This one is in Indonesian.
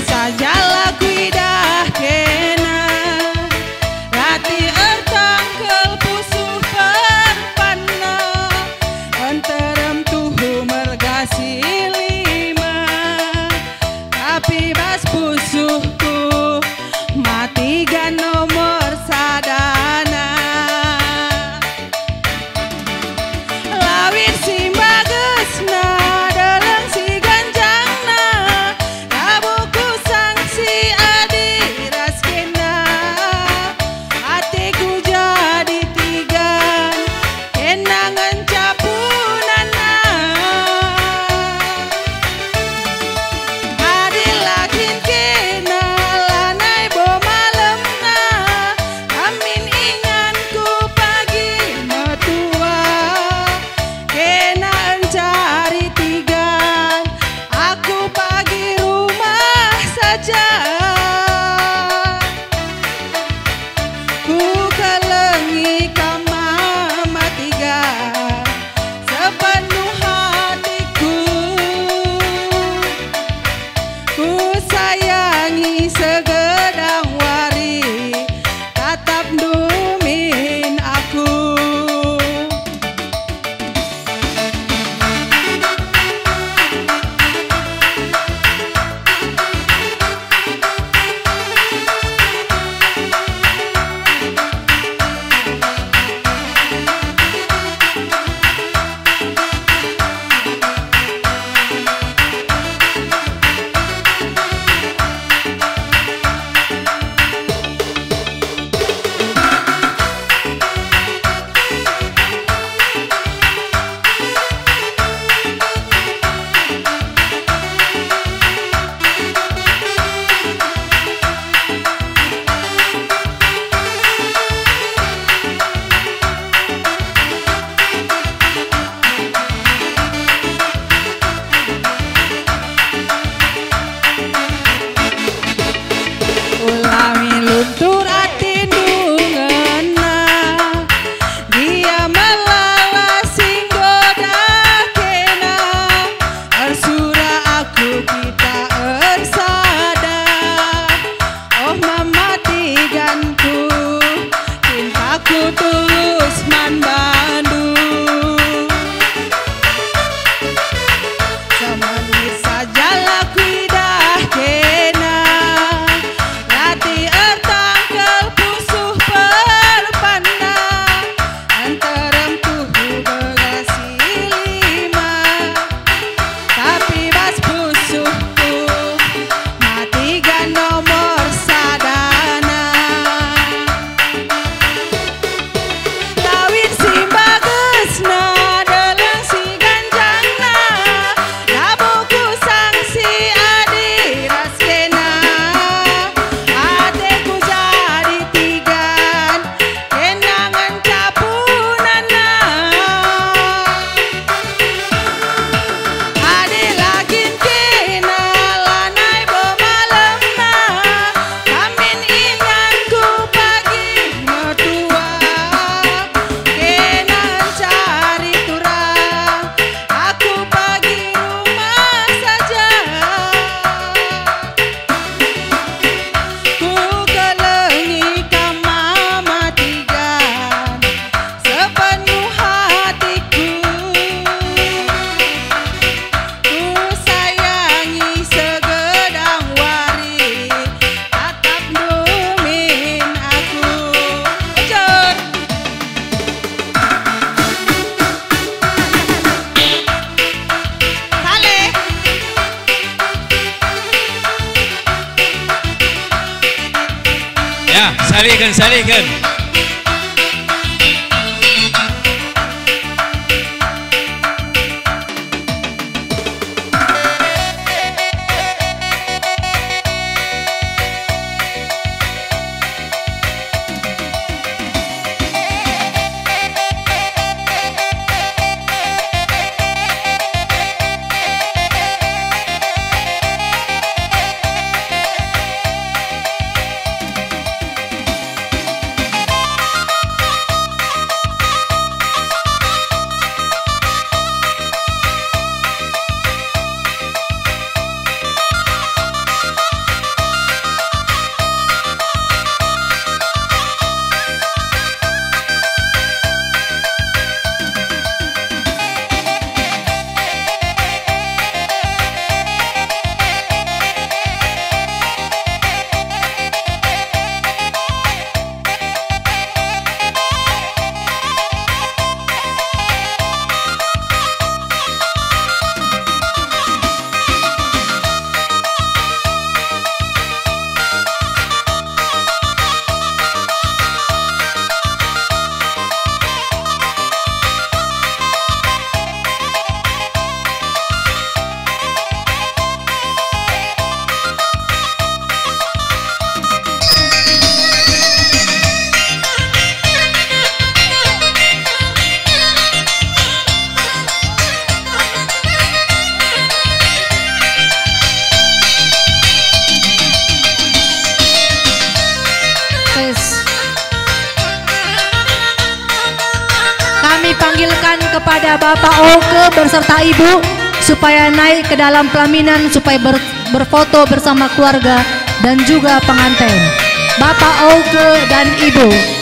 saja laku dah kena rati ertang kelpusuh perpana enterem tuhu mergasi lima tapi bas pusuhku mati gan nomor sadana lawin si bagesna dalam si ganjangna rabuku sangsi adi raskena hatiku jadi tigan kenangan capunana adil lakin kena lanai bo malemna amin inganku pagi metua kena encari tigan aku pagi rumah saja ku kelengi kamama tiga sepenuh hatiku ku sayangi segedang wari tatap dumin aku ulami luntur ati dungena dia melala singgoda kena ersura aku kita ersada oh mama tiganku cintaku tulus man Bandung semenit saja laku dah kena rati ertang kelpusuh perpana enterem tuhu begasi lima tapi bas pusuhku mati gan nomor sadana kawin si bagesna dalam si ganjangna rabuku sangsi adi raskena hatiku jadi tigan kenangan capunana adi lakin kena lanai bo malemna amin inganku pagi metua kena cari turang aku pagi rumah saja ku kelengi kamama tigan sepenuh hatiku ku sayangi segedang wari tatap dumin aku Ujur Saleh Ya, salihkan. kepada Bapak Oke berserta Ibu supaya naik ke dalam pelaminan supaya berfoto bersama keluarga dan juga pengantin. Bapak Oke dan Ibu.